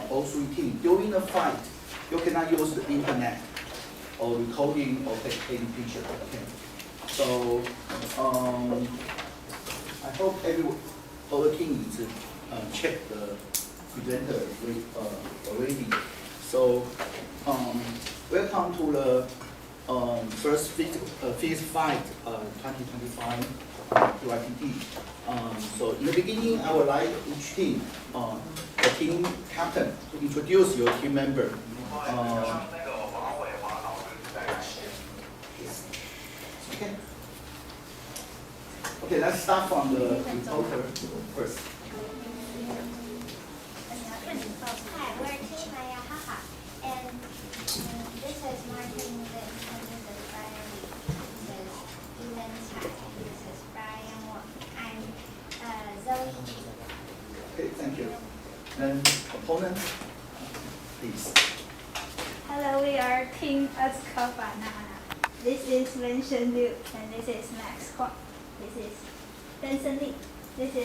O3 team. During the fight, you cannot use the internet or recording or take any picture. Okay. So I hope all the teams check the presenter already. So welcome to the first fifth fight 2025 TYPT. So in the beginning, I would like each team, the team captain, to introduce your team member. Okay. Okay, let's start from the reporter first. Hi, we're Team Haha, and this is Martin, this is Brian, this is Ethan Chai, this is Brian Wong. I'm Zoe. Okay, thank you. Then opponent, please. Hello, we are Team Azka Banana. This is Vincent Liu, and this is Max Kwok. This is Vincent Lee. This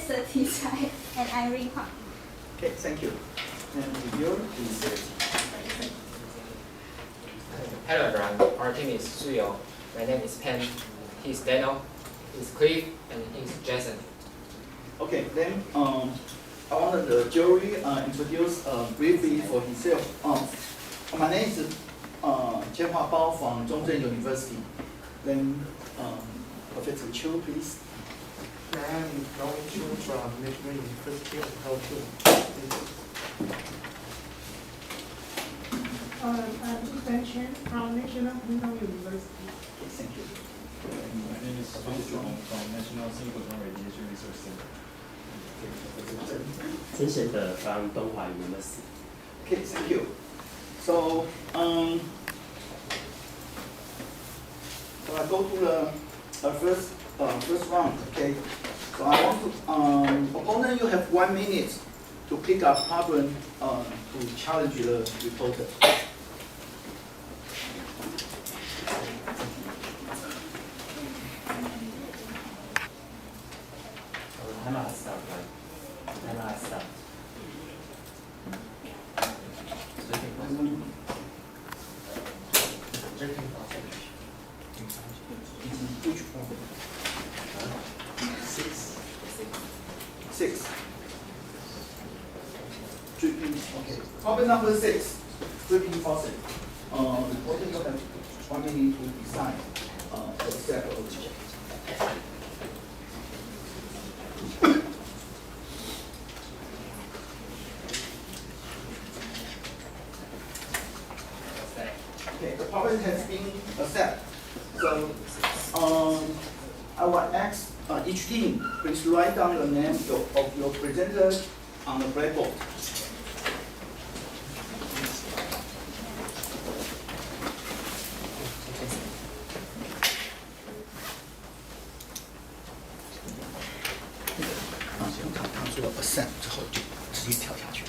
is T-Chai, and I'm Ring Hong. Okay, thank you. And reviewer, please. Hello everyone, our team is Suyo. My name is Pen. He's Daniel. He's Cliff, and he's Jason. Okay, then I wanted the jury introduce briefly for himself. My name is Jian Hua Bao from Zhongzhen University. Then Professor Chu, please. I'm Dong Chu from National University of Culture. I'm Zhu Chen from National Pingtung University. Okay, thank you. My name is Fang Xiong from National Synchrotron Radiation Research Center. 曾显德 from 东华 University. Okay, thank you. So so I go to the first round. Okay. So I want to opponent, you have 1 minute to pick up problem to challenge the reporter. 还蛮 start 的，还蛮 start。Which problem? 6. Dripping. Okay. Problem number 6. Dripping faucet. Reporter, you have 1 minute to decide accept or reject. Okay, the problem has been accepted. So, I will ask each team, please write down the name of your presenter on the blackboard. accept 之后就直接跳下去。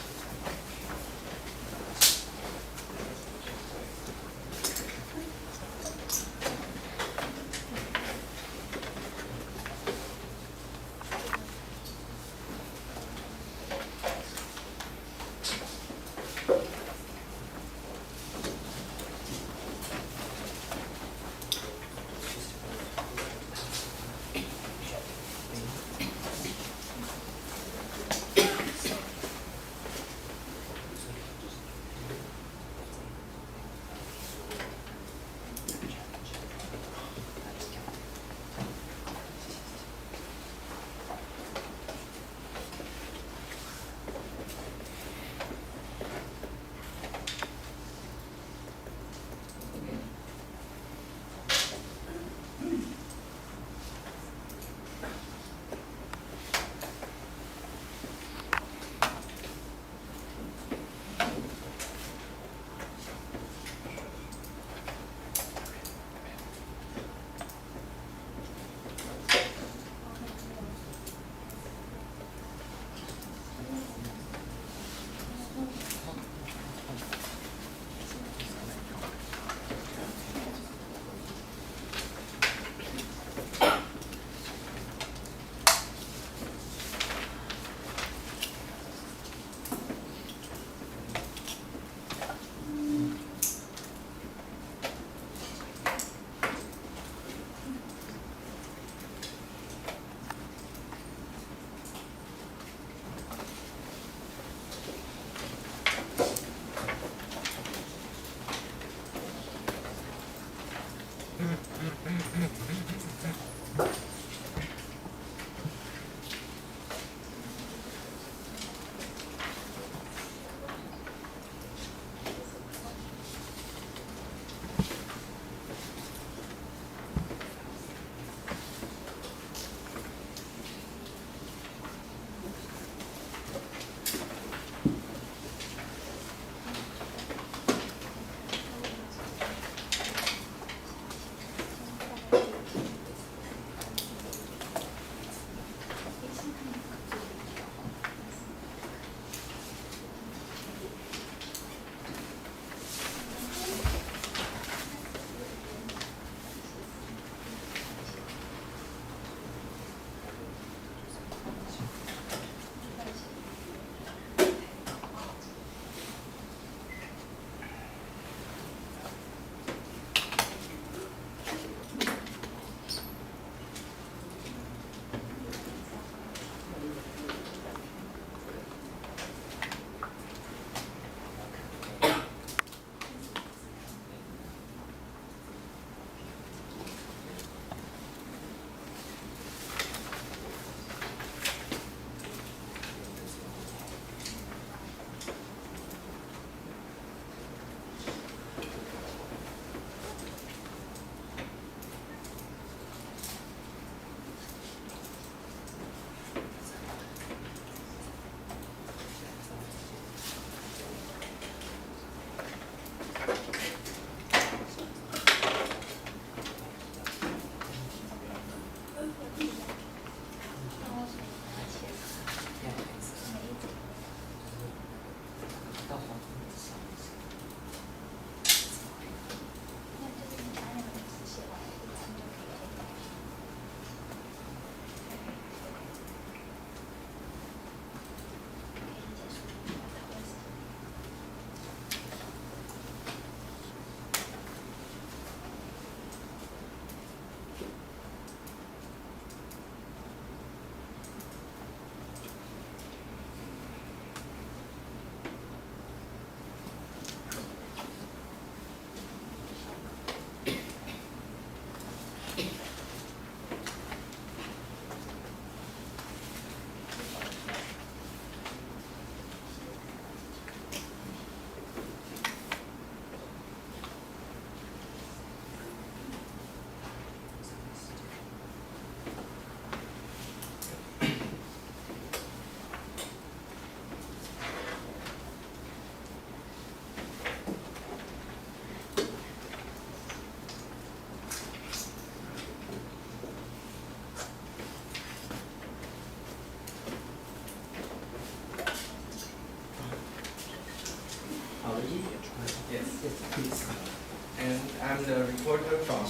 I'm the reporter from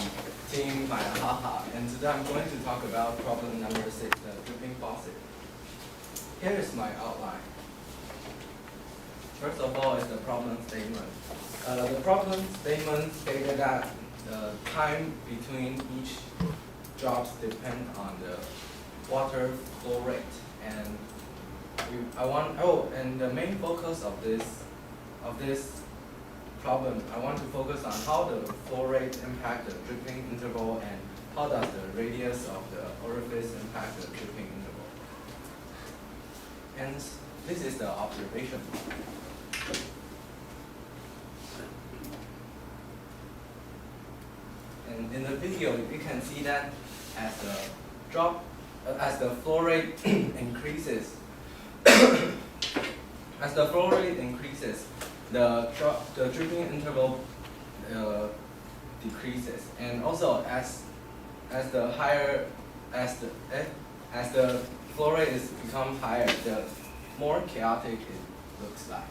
Team Mayahaha, and today I'm going to talk about problem number 6, the dripping faucet. Here is my outline. First of all is the problem statement. The problem statement stated that the time between each drops depend on the water flow rate, and and the main focus of this problem, I want to focus on how the flow rate impact the dripping interval and how does the radius of the orifice impact the dripping interval. And this is the observation. And in the video, you can see that as the flow rate increases, the dripping interval decreases, and also as the flow rate is become higher, the more chaotic it looks like.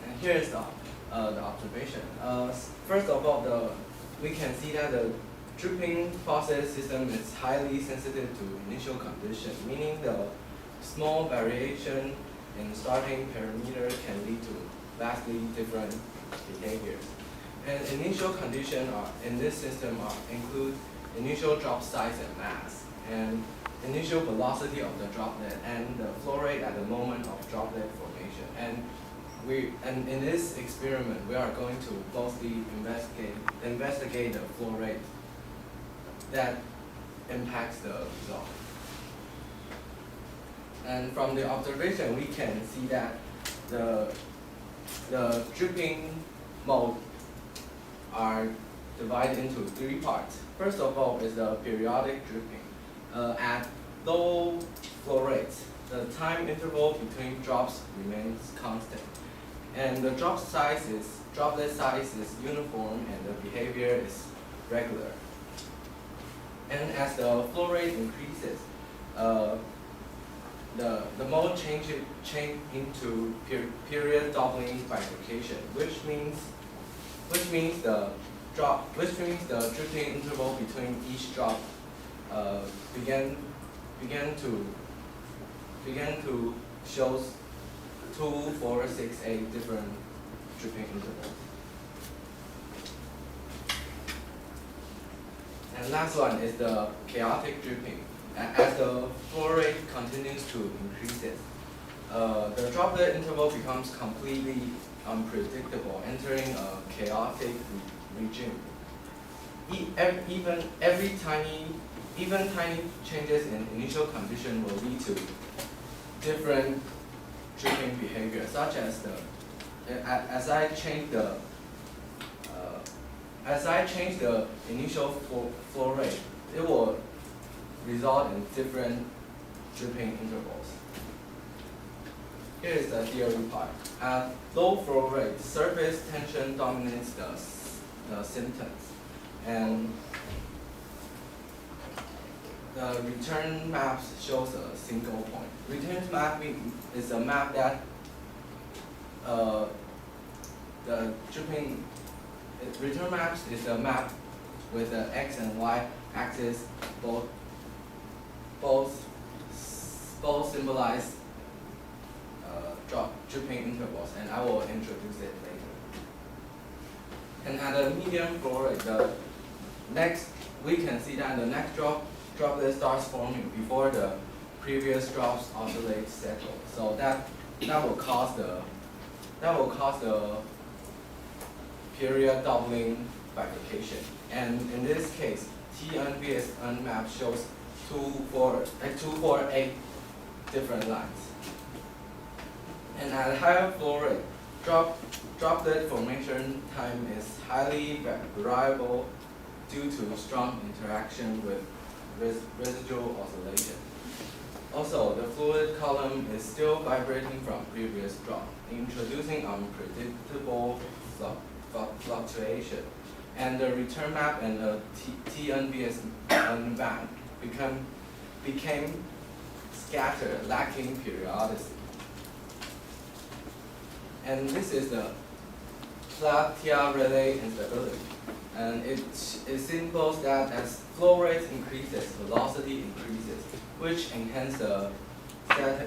And here is the observation. First of all, we can see that the dripping faucet system is highly sensitive to initial condition, meaning the small variation in starting parameter can lead to vastly different behaviors. And initial conditions in this system include initial drop size and mass, and initial velocity of the droplet, and the flow rate at the moment of droplet formation. And in this experiment, we are going to closely investigate the flow rate that impacts the result. And from the observation, we can see that the dripping mode are divided into 3 parts. First of all is the periodic dripping. At low flow rates, the time interval between drops remains constant, and the droplet size is uniform, and the behavior is regular. And as the flow rate increases, the mode change into period doubling bifurcation, which means the dripping interval between each drop began to show 2, 4, 6, 8 different dripping intervals. And last one is the chaotic dripping. As the flow rate continues to increase, the droplet interval becomes completely unpredictable, entering a chaotic regime. Even tiny changes in initial condition will lead to different dripping behavior, such as as I change the initial flow rate, it will result in different dripping intervals. Here is the theory part. At low flow rate, surface tension dominates the symptoms, and the return map shows a single point. Return map is a map that the dripping. Return maps is a map with the x and y axis both symbolize dripping intervals, and I will introduce it later. And at a medium flow rate, we can see that the next droplet starts forming before the previous drops oscillate settle. So that will cause the period doubling bifurcation. And in this case, TNVSN map shows 2, 4, 8 different lines. And at a higher flow rate, droplet formation time is highly variable due to strong interaction with residual oscillation. Also, the fluid column is still vibrating from previous drop, introducing unpredictable fluctuation. And the return map and the TNVSN band became scattered, lacking periodicity. And this is the Platea relay instability. And it symbols that as flow rate increases, velocity increases, which enhance the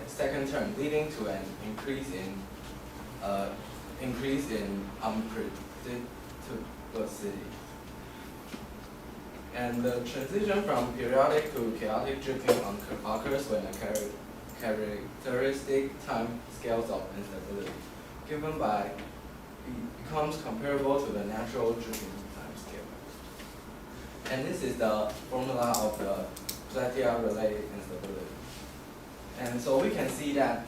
second term, leading to an increase in unpredictability. And the transition from periodic to chaotic dripping occurs when a characteristic time scales of instability given by becomes comparable to the natural dripping time scale. And this is the formula of the Platea relay instability. And so we can see that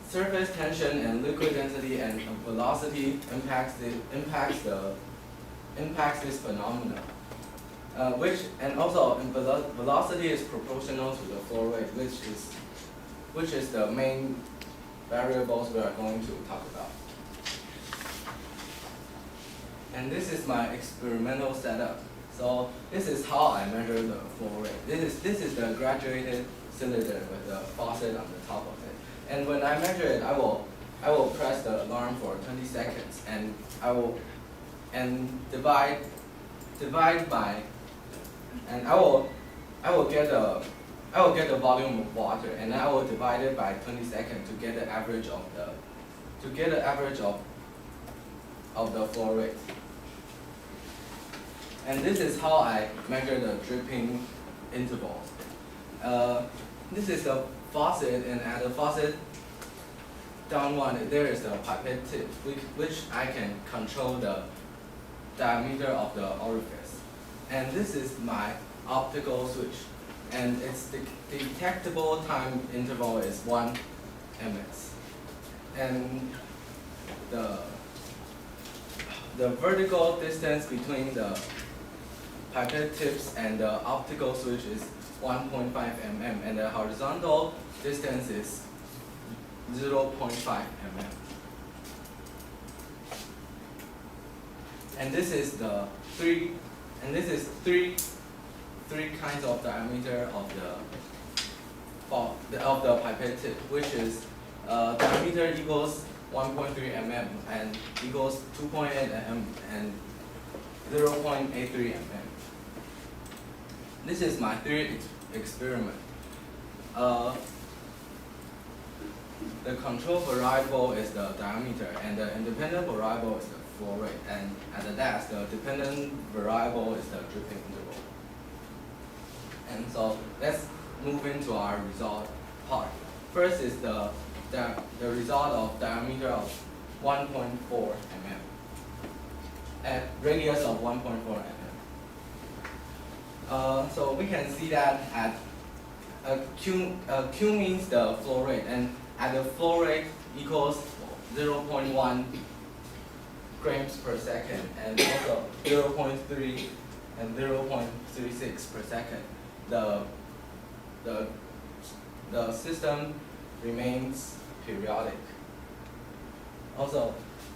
surface tension and liquid density and velocity impacts this phenomenon. Velocity is proportional to the flow rate, which is the main variables we are going to talk about. And this is my experimental setup. So this is how I measure the flow rate. This is the graduated cylinder with the faucet on the top of it. And when I measure it, I will press the alarm for 20 seconds, and I will divide by, and I will get the volume of water, and I will divide it by 20 seconds to get the average of the flow rate. And this is how I measure the dripping intervals. This is the faucet, and at the faucet down one, there is a pipette tip, which I can control the diameter of the orifice. And this is my optical switch, and its detectable time interval is 1 ms. And the vertical distance between the pipette tips and the optical switch is 1.5 mm, and the horizontal distance is 0.5 mm. And this is three kinds of diameter of the pipette tip, which is diameter equals 1.3 mm and equals 2.8 mm and 0.83 mm. This is my third experiment. The control variable is the diameter, and the independent variable is the flow rate, and at the last, the dependent variable is the dripping interval. And so let's move into our result part. First is the result of diameter of 1.4 mm at radius of 1.4 mm. So we can see that at Q means the flow rate, and at the flow rate equals 0.1 grams per second, and also 0.3 and 0.36 per second. The system remains periodic. Also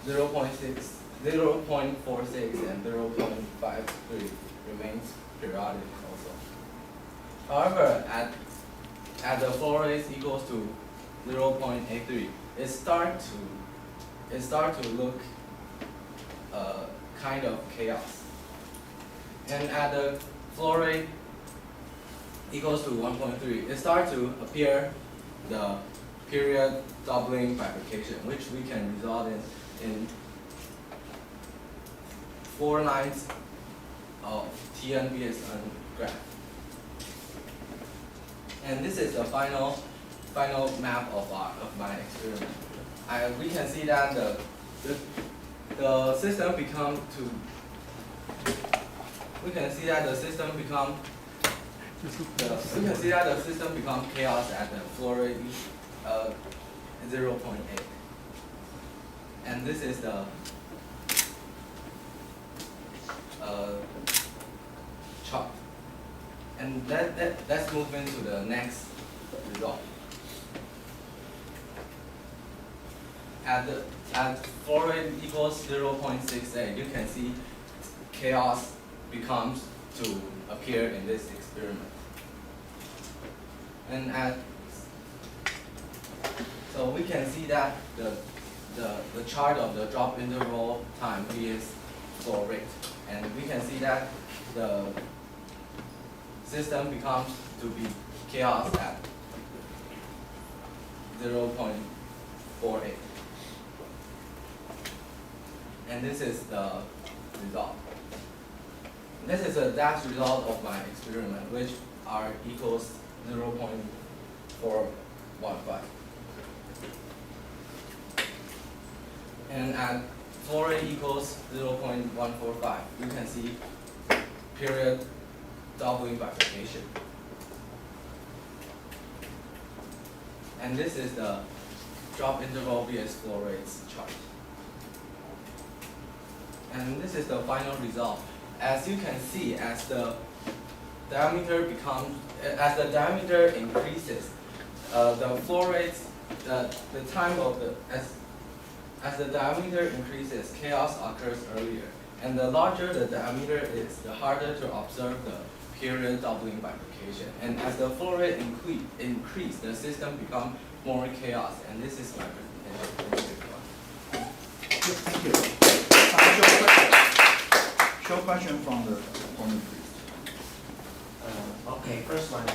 0.46 and 0.53 remains periodic also. However, at the flow rate equals to 0.83, it start to look kind of chaos. And at the flow rate equals to 1.3, it starts to appear the period doubling bifurcation, which we can result in 4 lines of TNBSN graph. And this is the final map of my experiment. We can see that the system become chaos at the flow rate 0.8. And this is the chart. And let's move into the next result. At flow rate equals 0.68, you can see chaos becomes to appear in this experiment. And at So we can see that the chart of the drop interval time is flow rate, and we can see that the system becomes to be chaos at 0.48. And this is the result. This is a dash result of my experiment, which R equals 0.415. And at flow rate equals 0.145, you can see period doubling bifurcation. And this is the drop interval vs flow rates chart. And this is the final result. As you can see, as the diameter increases, the flow rates, the time of the as the diameter increases, chaos occurs earlier. And the larger the diameter is, the harder to observe the period doubling bifurcation. And as the flow rate increase, the system becomes more chaos. And this is my presentation. Thank you. Short question from the opponent, please. Okay, first one.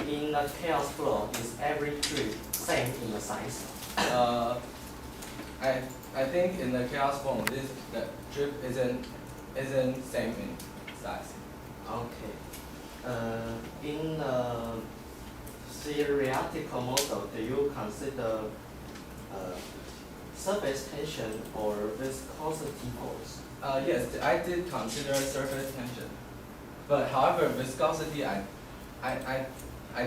In the chaos flow, is every tree same in the size? I think in the chaos form, the drip isn't same in size. Okay. In the theoretical model, do you consider surface tension or viscosity force? Yes, I did consider surface tension, but however, viscosity I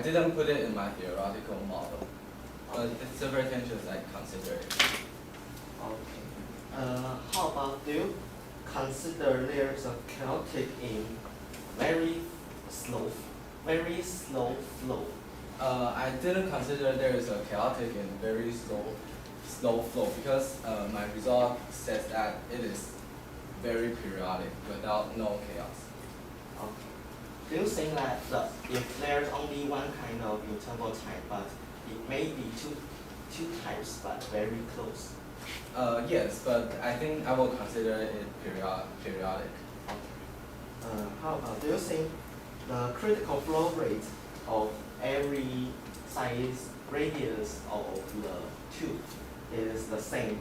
didn't put it in my theoretical model. But surface tension I consider it. Okay. How about, do you consider there's a chaotic in very slow flow? I didn't consider there is a chaotic and very slow flow because my result says that it is very periodic without no chaos. Okay. Do you think that if there's only one kind of interval type, but it may be two types but very close? Yes, but I think I will consider it periodic. How about, do you think the critical flow rate of every size radius of the tube is the same?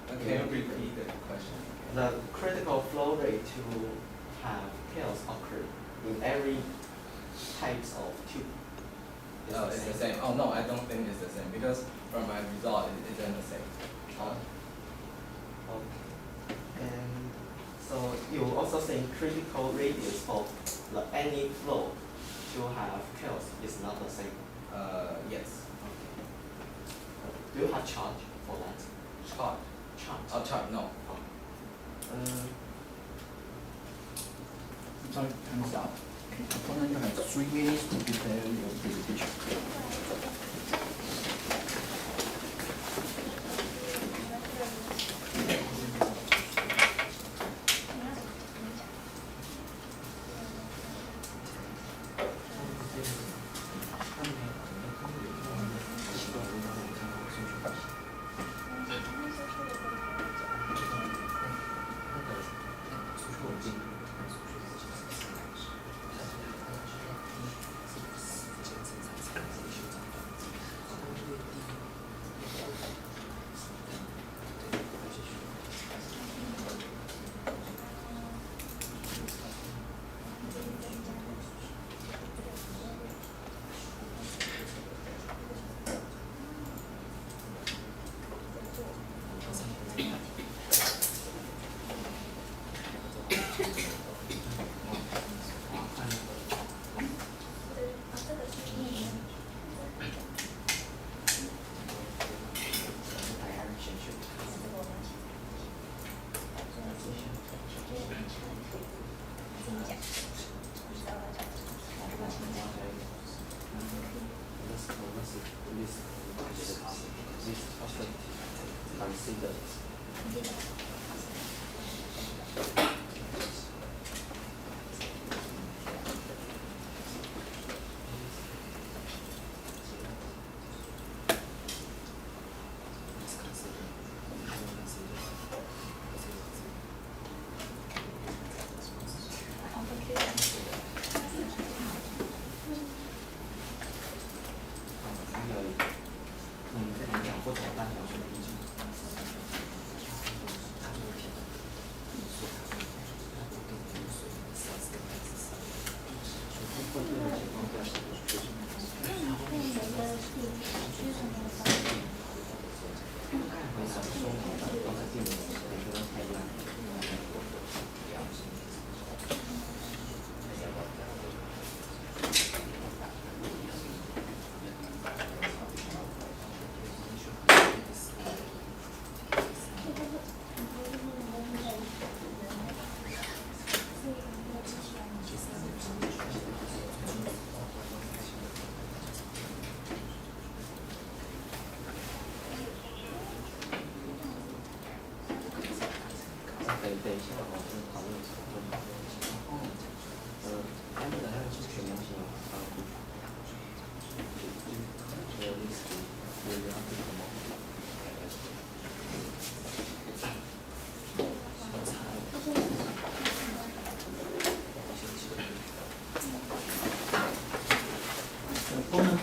Can you repeat the question? The critical flow rate to have chaos occur in every types of tube. It's the same. Oh no, I don't think it's the same because from my result it isn't the same. Okay. And so you also think critical radius of any flow to have chaos is not the same? Yes. Okay. Do you have charge for that? Chart. Chart, no. Sorry, time's up. Opponent, you have 3 minutes to prepare your presentation.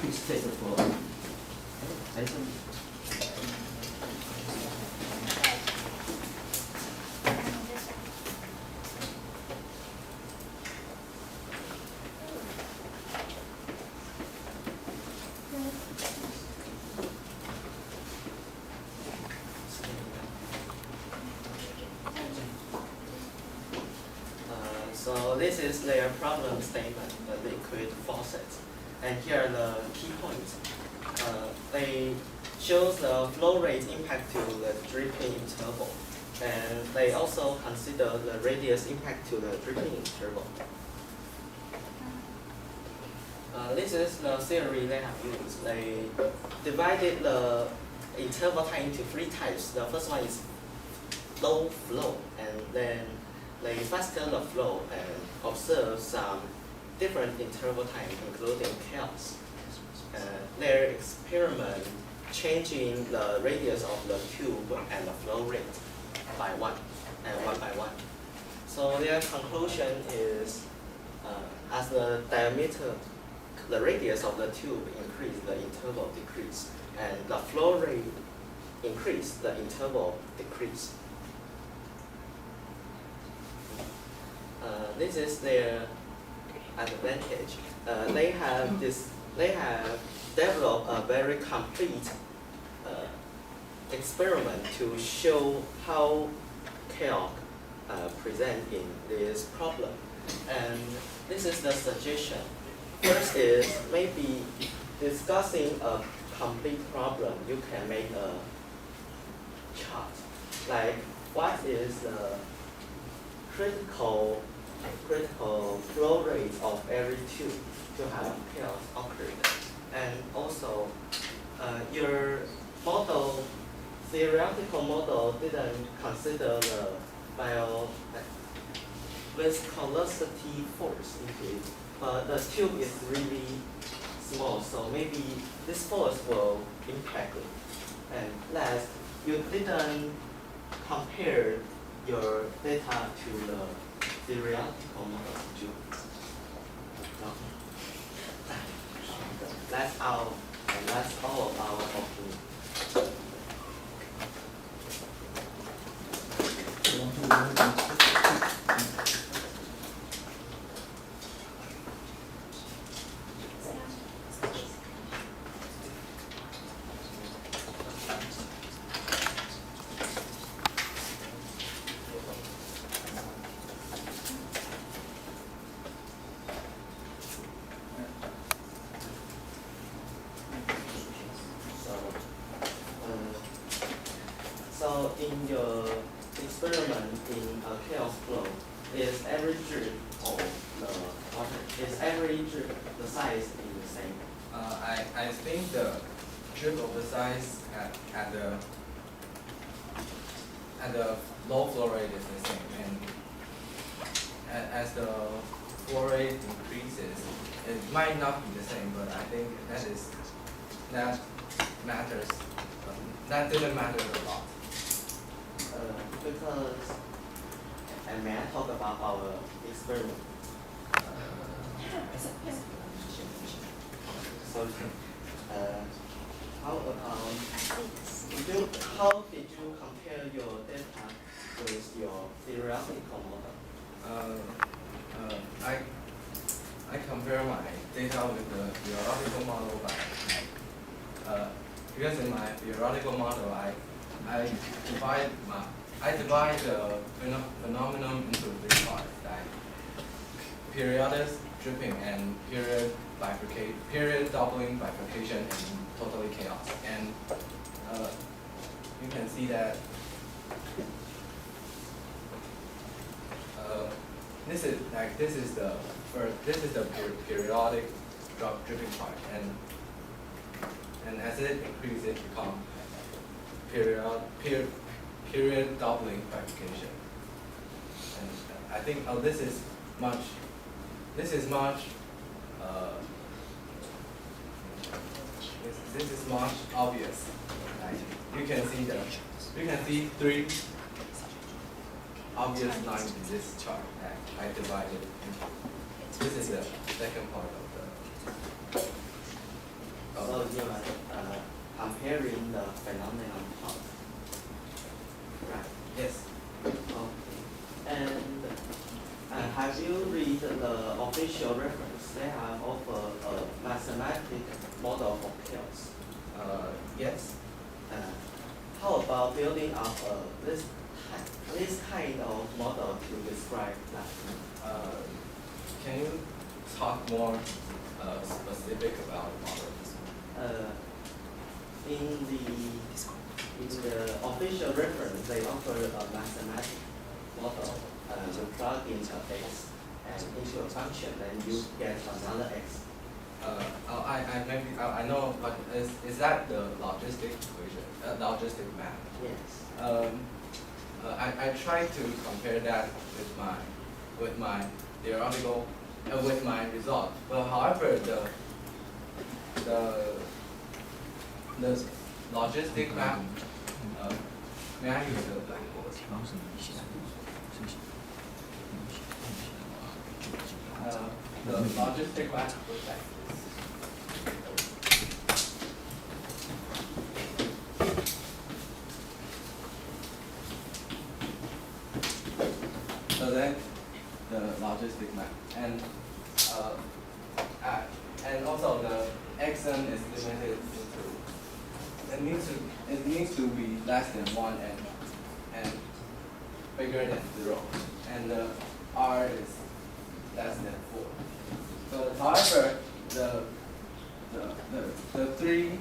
Please take the floor. Jason. So this is their problem statement, the liquid faucet. And here are the key points. They shows the flow rate impact to the dripping interval. And they also consider the radius impact to the dripping interval. This is the theory they have used. They divided the interval time into 3 types. The first one is low flow, and then they fasten the flow and observe some different interval time, including chaos. Their experiment changing the radius of the tube and the flow rate by one by one. So their conclusion is, as the diameter, the radius of the tube increase, the interval decrease, and the flow rate increase, the interval decrease. This is their advantage. They have developed a very complete experiment to show how chaos present in this problem. And this is the suggestion. First is maybe discussing a complete problem, you can make a chart. Like what is the critical flow rate of every tube to have chaos occurred. And also, your model, theoretical model didn't consider the viscosity force into it, but the tube is really small, so maybe this force will impact it. And last, you didn't compare your data to the theoretical model. No. That's all of our opinion. So in your experiment in a chaos flow, is every drip of the water, is every drip the size is the same? I think the drip of the size at the low flow rate is the same, and as the flow rate increases, it might not be the same, but I think that matters. That didn't matter a lot. Because, and may I talk about our experiment? So, how did you compare your data with your theoretical model? I compare my data with the theoretical model by because in my theoretical model I divide the phenomenon into 3 parts, like periodic dripping and period doubling bifurcation and totally chaos. And you can see that this is the periodic dripping part, and as it increases, it becomes period doubling bifurcation. And I think this is much obvious. Like you can see 3 obvious lines in this chart that I divided into. This is the second part of the. So you are comparing the phenomenon part. Right. Yes. Okay. And have you read the official reference? They have offered a mathematical model for chaos. Yes. How about building up this kind of model to describe that? Can you talk more specific about models? In the official reference, they offer a mathematical model. You plug in a x and into a function, then you get another x. I know, but is that the logistic equation, logistic map? Yes. I try to compare that with my theoretical with my result. But however, the logistic map. May I use the blackboard? The logistic map looks like this. So then the logistic map and also the xn is limited into it needs to be less than 1 and bigger than 0, and the r is less than 4. But however, the three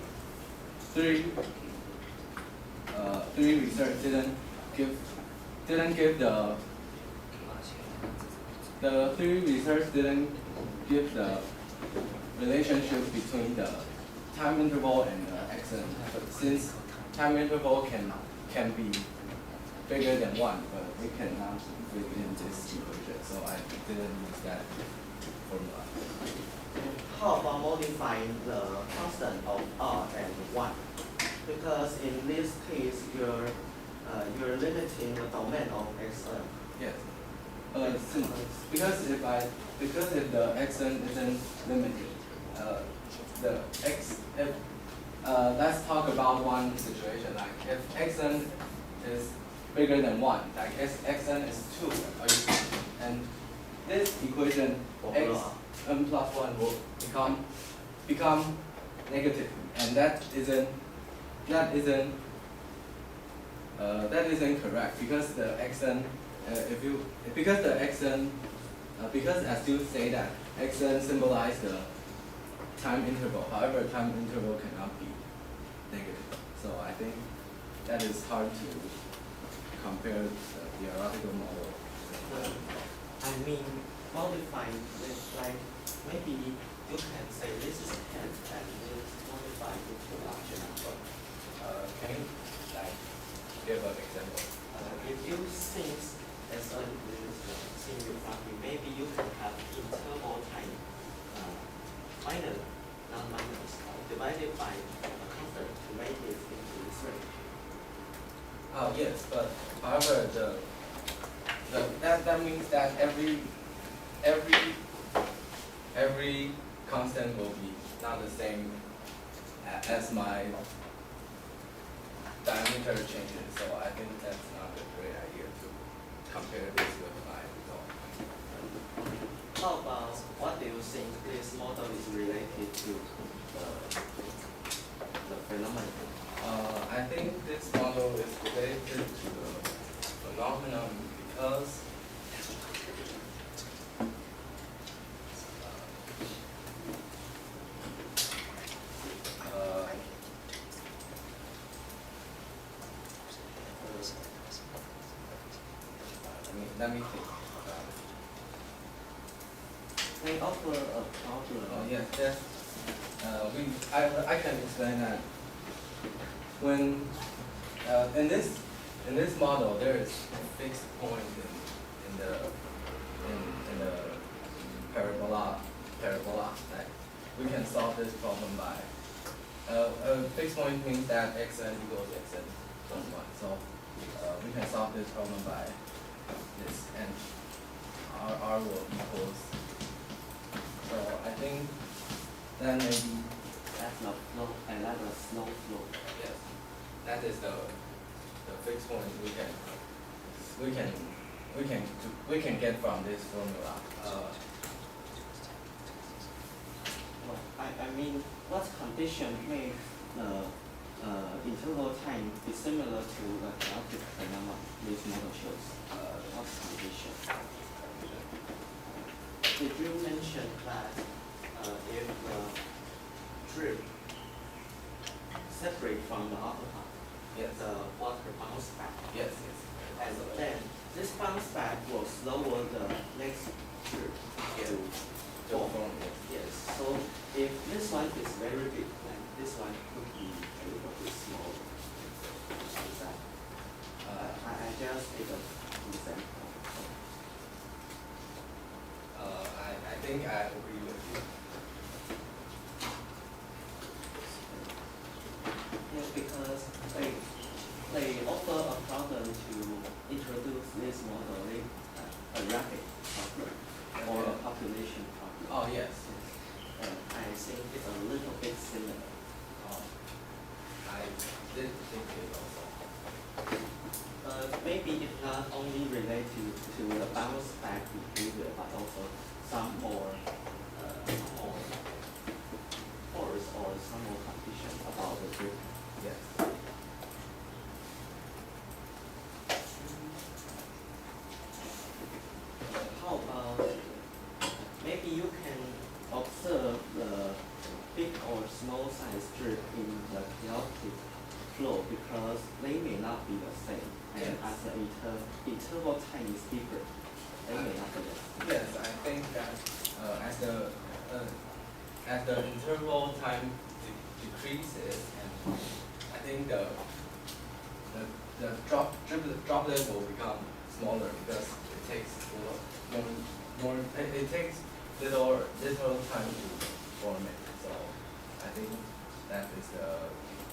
research didn't give the three research didn't give the relationship between the time interval and the xn. But since time interval can be bigger than 1, but we cannot fit in this equation, so I didn't use that formula. How about modifying the constant of r and 1? Because in this case, you're limiting the domain of xn. Yes. Because if the xn isn't limited, let's talk about one situation. Like if xn is bigger than 1, like xn is 2, and this equation xn plus 1 will become negative, and that isn't correct because the xn because as you say that xn symbolize the time interval. However, time interval cannot be negative. So I think that is hard to compare the theoretical model. I mean, modifying this, like maybe you can say this is 10 and this modify it to a larger number. Can you like give an example? If you think as a single function, maybe you can have interval time minus, not minus, divided by a constant to make it into this range. Yes, but however, that means that every constant will be not the same as my diameter changes. So I think that's not a great idea to compare this with my result. How about what do you think this model is related to the phenomenon? I think this model is related to the phenomenon because let me think. They offer a problem. Yes. I can explain that. When in this model, there is a fixed point in the parabola. Like we can solve this problem by a fixed point means that xn equals xn plus 1. So we can solve this problem by this, and r will equals. So I think that maybe the flow, and like a slow flow. Yes, that is the fixed point we can get from this formula. Well, I mean, what condition makes the interval time be similar to the chaotic phenomenon this model shows? What condition? Did you mention that if the drip separate from the upper part, Yes. the water bounce back, Yes. and then this bounce back will slower the next drip to form. Yes. So if this one is very big, then this one could be a little bit small. Is that? I just take an example. I think I agree with you. Yes, because they offer a problem to introduce this model, a rapid problem or a population problem. Oh yes. And I think it's a little bit similar. I did think it also. Maybe it's not only related to the bounce back behavior, but also some more force or some more condition about the drip. Yes. How about maybe you can observe the big or small size drip in the chaotic flow because they may not be the same. And Yes. as the interval time is different, they may not be the same. Yes, I think that as the interval time decreases, and I think the droplet will become smaller because it takes it takes little time to form it. So I think that is the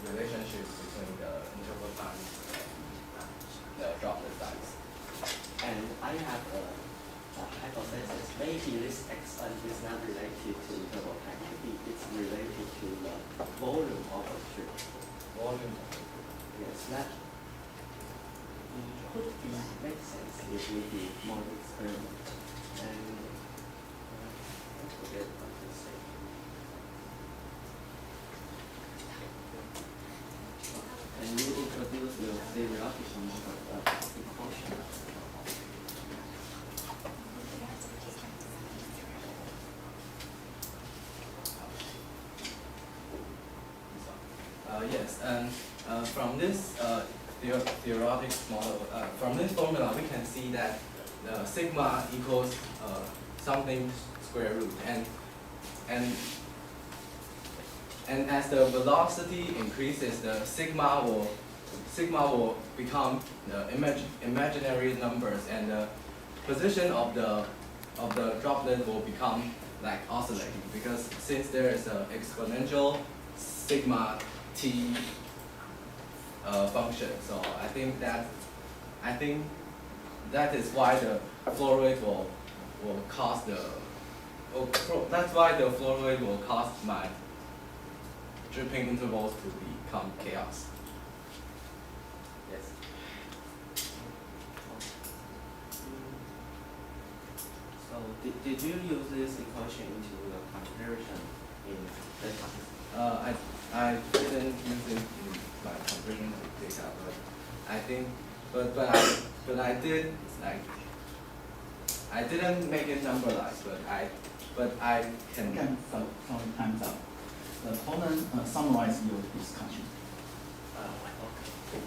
relationship between the interval time and the droplet size. And I have a hypothesis. Maybe this X1 is not related to interval time. Maybe it's related to the volume of a drip. Volume. Yes, that could be make sense if we do more experiments. And I forget what to say. And you introduce the theoretical model of equation. Yes, and from this theoretic model, from this formula, we can see that the sigma equals something square root, and as the velocity increases, the sigma will become the imaginary numbers, and the position of the droplet will become like oscillating, because since there is an exponential sigma t function, so I think that is why the flow rate will cause that's why the flow rate will cause my dripping intervals to become chaos. Yes. So did you use this equation into the comparison in the class? I didn't use it in my comparison data, but I think, but I did, like, I didn't make it numberized, but I can. Again, some time's up. The opponent summarize your discussion. Okay.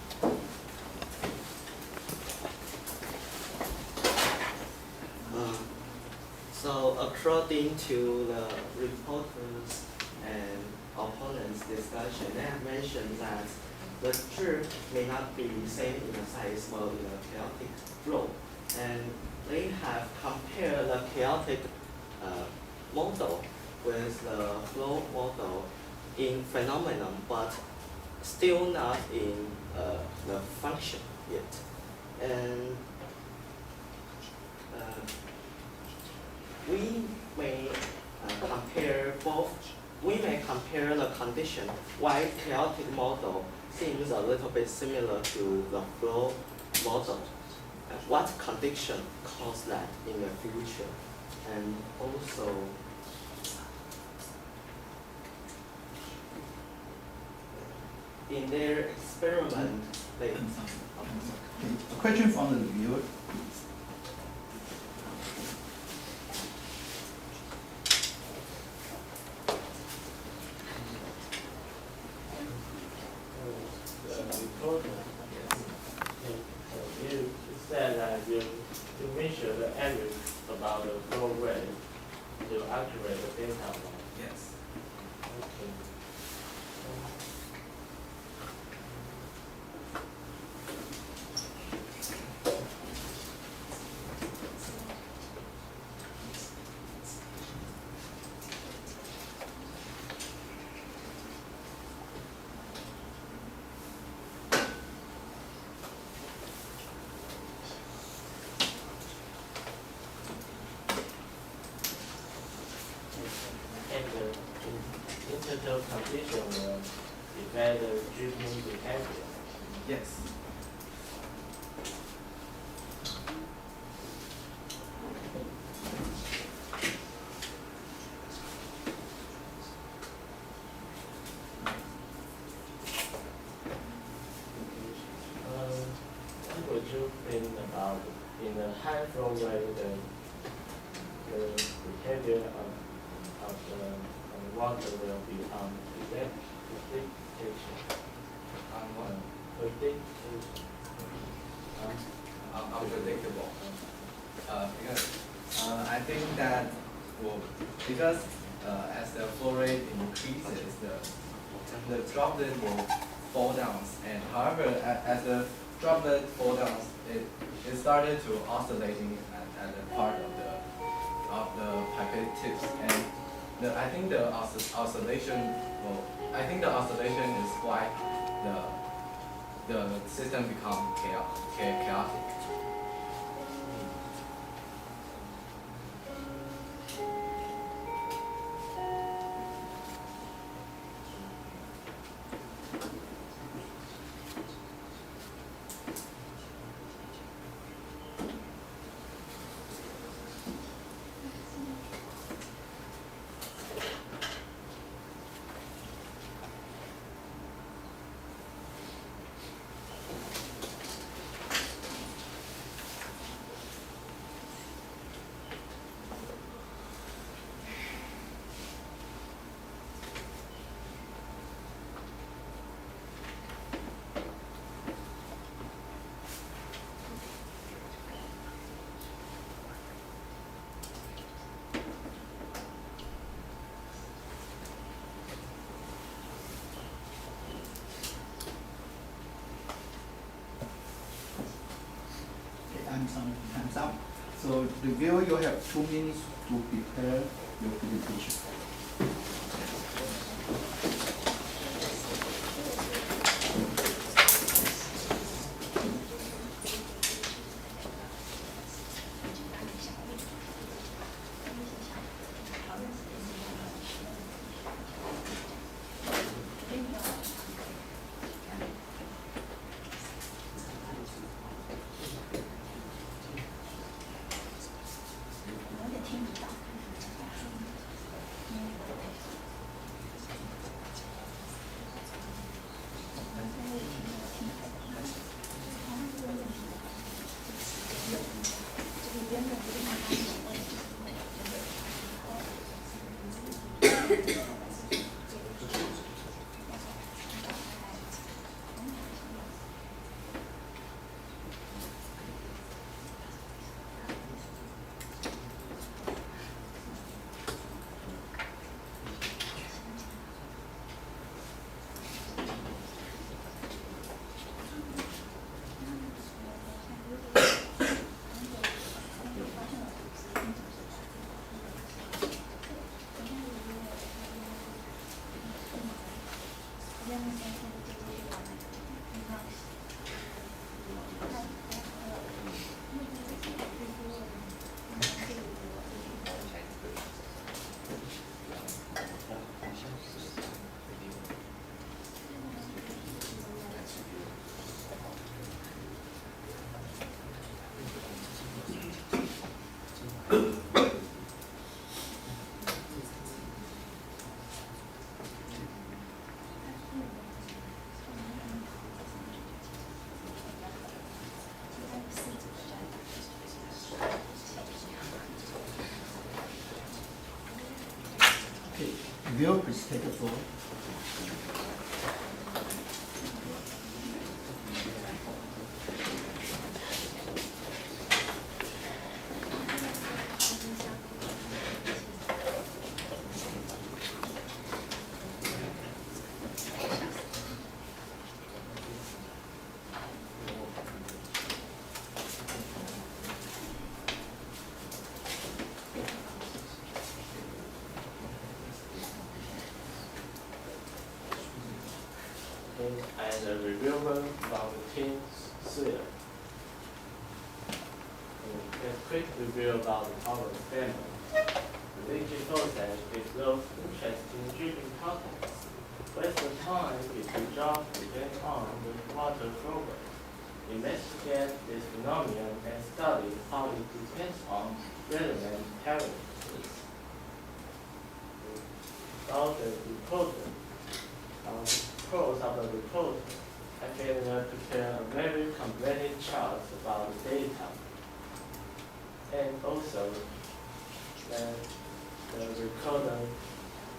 So according to the reporters and opponents' discussion, they have mentioned that the drip may not be the same in the size while in a chaotic flow, and they have compared the chaotic model with the flow model in phenomenon, but still not in the function yet. And we may compare both we may compare the condition why chaotic model seems a little bit similar to the flow model. And what condition cause that in the future? And also, in their experiment, they A question from the viewer. You said that you measure the average about the flow rate to accurate the data. Yes. Okay. And the internal condition will affect the dripping behavior. Yes. What would you think about in the high flow rate the behavior of the water will become prediction? Prediction. Unpredictable. Because I think that because as the flow rate increases, the droplet will fall down. And however, as the droplet fall down, it started to oscillating at the part of the pipette tips. And I think the oscillation is why the system become chaotic. Time's up. So the viewer, you have 2 minutes to prepare your presentation. Okay, Bill, please take the floor. And a reviewer from Team Suya. A quick review about the power standard. The leaking process is those interesting dripping contents. Waste of time is the job depends on the water flow rate. Investigate this phenomenon and study how it depends on relevant parameters. About the reporter. Pros of the report, I can prepare a very complete chart about the data. And also, the recorder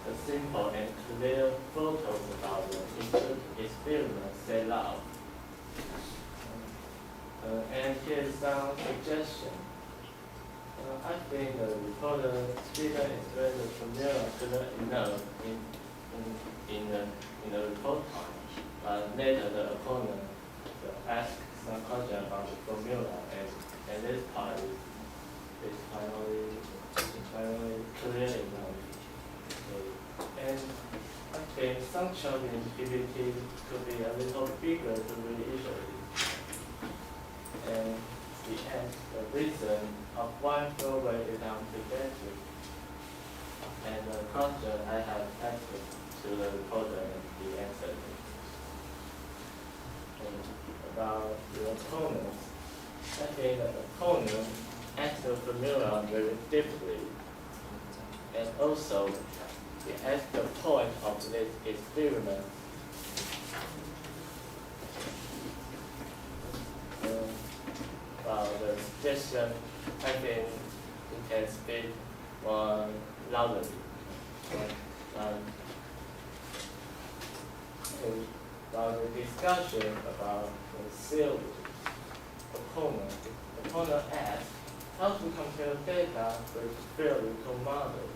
a simple and clear photos about the experiment set out. And here's some suggestion. I think the recorder didn't explain the formula clear enough in the report time, but later the opponent asked some question about the formula, and this part is finally clear enough. Okay. And I think some chunk in PPT could be a little bigger to read easily. And the reason of why flow rate is unpredictable. And the question I have asked to the reporter and the answer. And about the opponent, I think the opponent asked the formula very deeply. And also, he asked the point of this experiment. About the suggestion, I think he can speak more loudly. About the discussion about the theory, opponent asked how to compare data with theoretical model.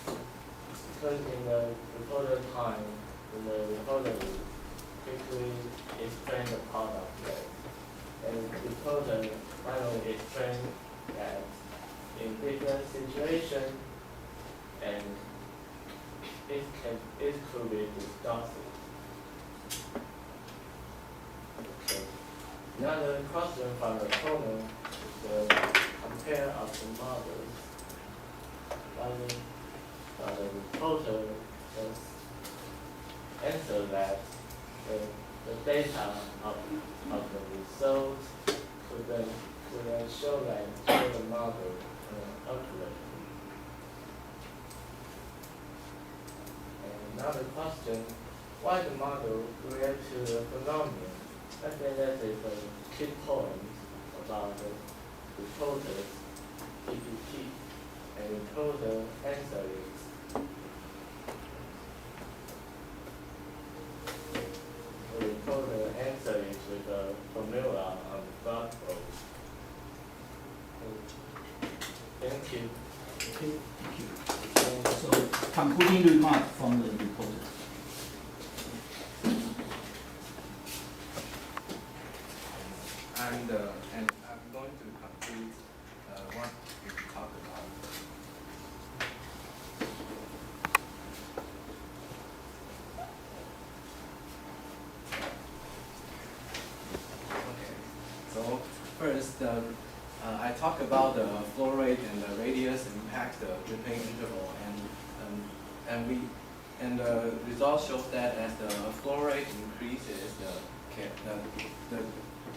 Because in the reporter time, in the reporter quickly explain the part of that. And the reporter finally explained that in different situations, and it could be discussed. Okay. Another question from the opponent is the compare of the models. The reporter answered that the data of the result couldn't show the model accurately. And another question, why the model react to the phenomenon? I think that is a key point about the reporter's PPT. And the reporter answer is the reporter answer is with a formula on the blackboard. Thank you. Okay, thank you. So, concluding remark from the reporter. And I'm going to conclude what we talked about. Okay. So first, I talked about the flow rate and the radius impact the dripping interval, and the result shows that as the flow rate increases, the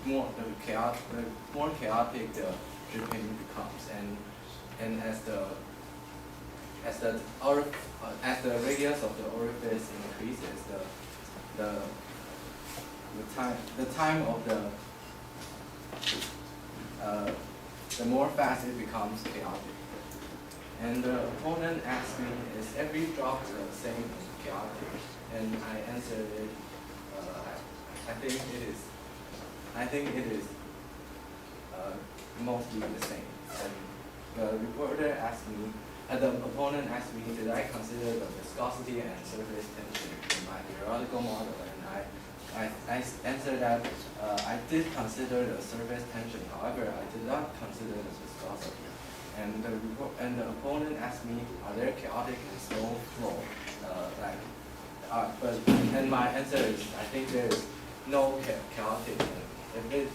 more chaotic the dripping becomes, and as the radius of the orifice increases, the time of the more fast it becomes chaotic. And the opponent asked me, is every drop the same chaotic? And I answered it, I think it is mostly the same. And the reporter asked me, the opponent asked me, did I consider the viscosity and surface tension in my theoretical model? And I answered that I did consider the surface tension. However, I did not consider the viscosity. And the opponent asked me, are there chaotic and slow flow? And my answer is, I think there is no chaotic. If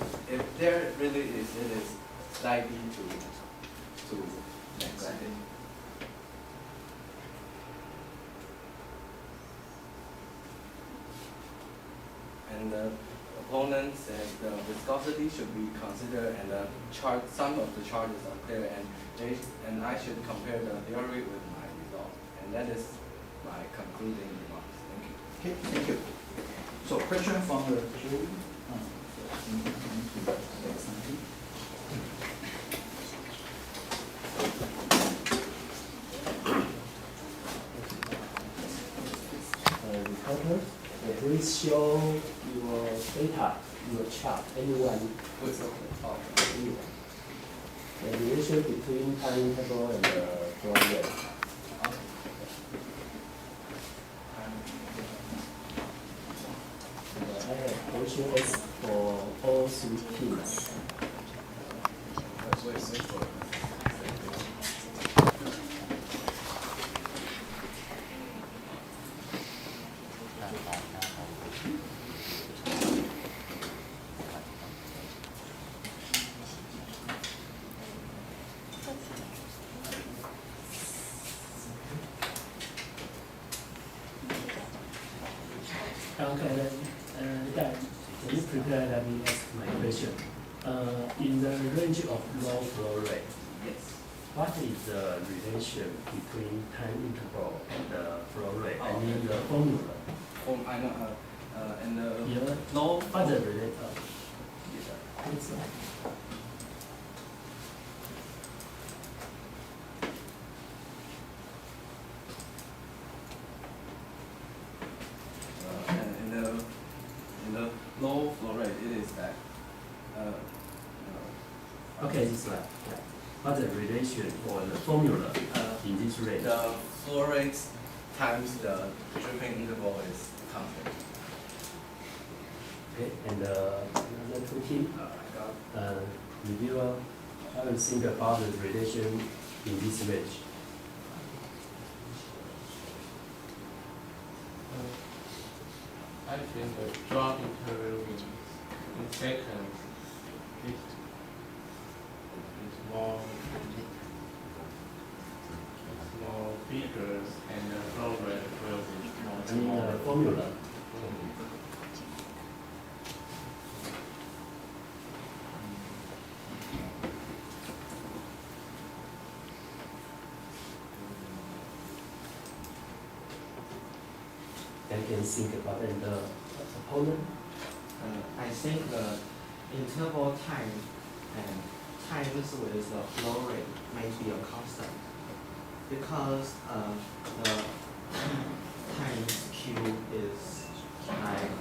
there really is, it is slightly to magnetic. And the opponent says the viscosity should be considered, and the some of the charges are there, and I should compare the theory with my result. And that is my concluding remarks. Thank you. Okay, thank you. So question from the jury. Reporter, please show your data, your chart, anyone who's okay. The relation between time interval and the flow rate. I have question is for all three teams. Okay, yeah, can you prepare let me ask my question? In the range of low flow rate, Yes. what is the relation between time interval and the flow rate? I mean the formula. I know. And the Yeah. low. What's the relation? It's In the low flow rate, it is that. okay, it's like what's the relation or the formula in this range? The flow rate times the dripping interval is constant. Okay, and another two team, reviewer, how you think about the relation in this range? I think the drop interval in seconds is more bigger, and the flow rate will be more I mean smaller. formula. I can think about and the opponent. I think the interval time and times with the flow rate may be a constant because the times Q is like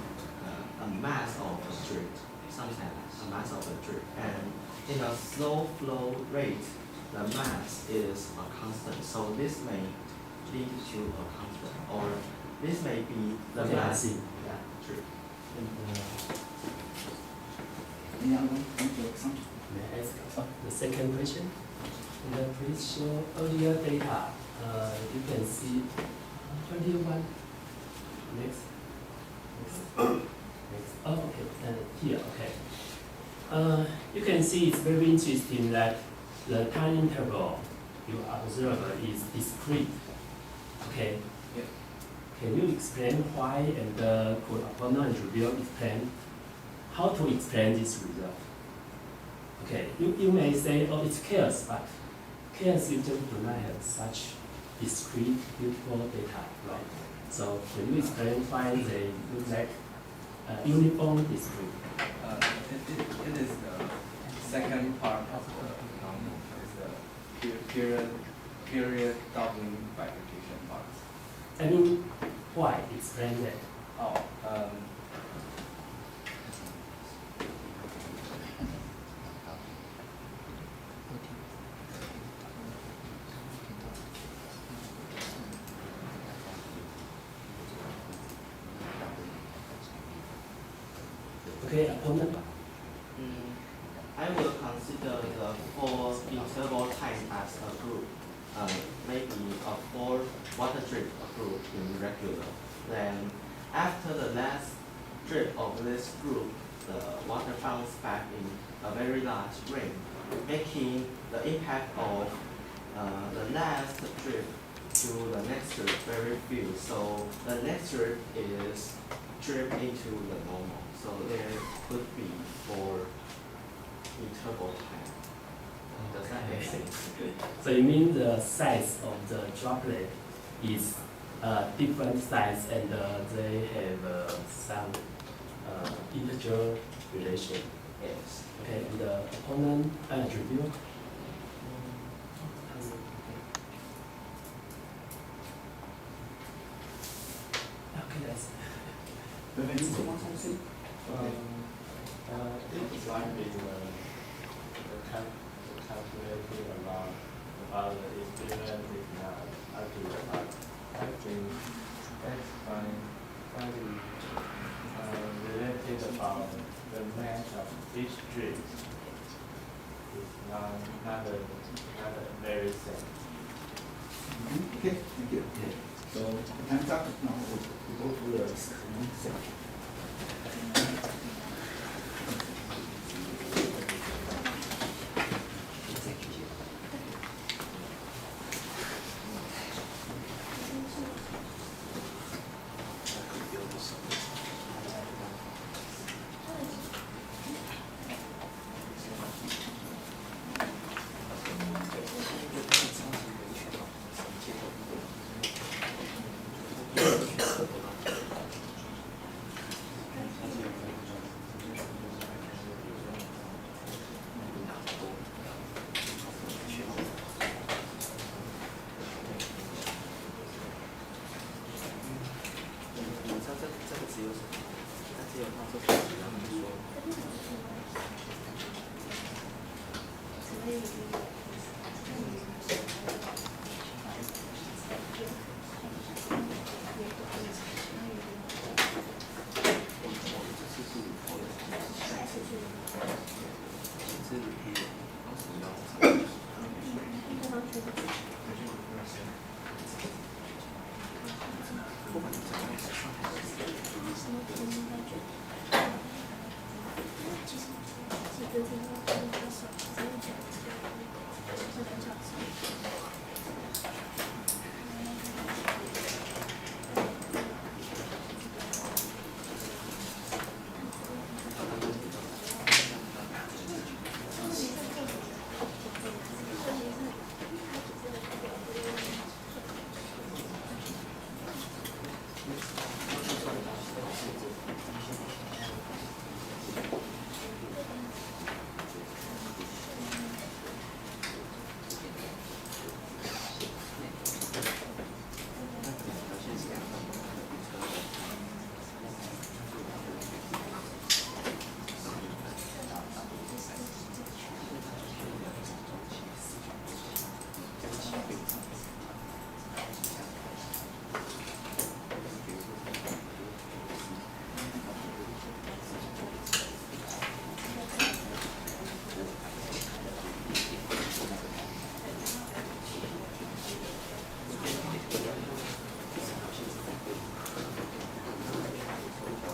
a mass of a drip, sometimes a mass of a drip, and in a slow flow rate, the mass is a constant. So this may lead to a constant, or this may be the Okay, I mass. see. Yeah, drip. Any other some? May I ask the second question? And please show earlier data. You can see 21. Next. Next. Oh, okay. Here, okay. You can see it's very interesting that the time interval you observe is discrete. Okay. Yeah. Can you explain why, and could opponent review explain how to explain this result? Okay, you may say, oh, it's chaos, but KN system do not have such discrete beautiful data, right? So when you explain why they look like uniform discrete. It is the second part of the normal. It's the period doubling bifurcation part. I mean, why? Explain that. Oh, Okay, opponent. I will consider the 4 interval time as a group, maybe a 4 water drip group in regular. Then after the last drip of this group, the water bounces back in a very large ring, making the impact of the last drip to the next drip very few. So the next drip is drip into the normal. So there could be 4 interval time. Does that make sense? So you mean the size of the droplet is different size and they have some integer relation. Yes. Okay, and the opponent attribute. Okay, that's. It's like the calculating about the experiment is not accurate, but I think that's finally related about the match of each drip is not very same. Okay, thank you. So time's up. Now we go to the section.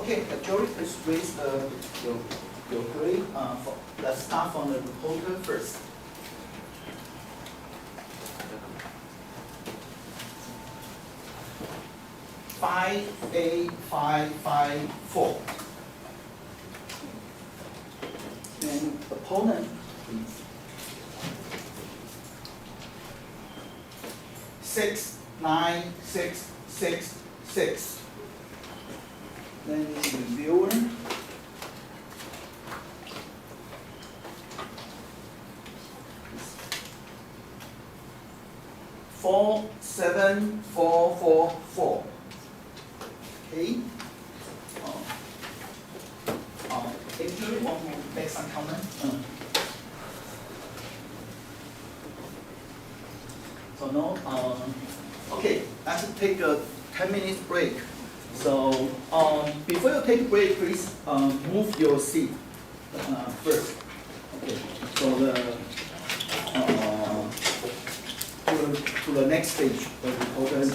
Okay, Joey, please raise your grade. Let's start from the reporter first. Five 554. And opponent, please. 6, 9, 6, 6, 6. Then reviewer. 4, 7, 4, 4, 4. Okay. Actually, want to make some comment? So no. Okay. Let's take a 10-minute break. So before you take a break, please move your seat first. Okay. So to the next stage, the recorder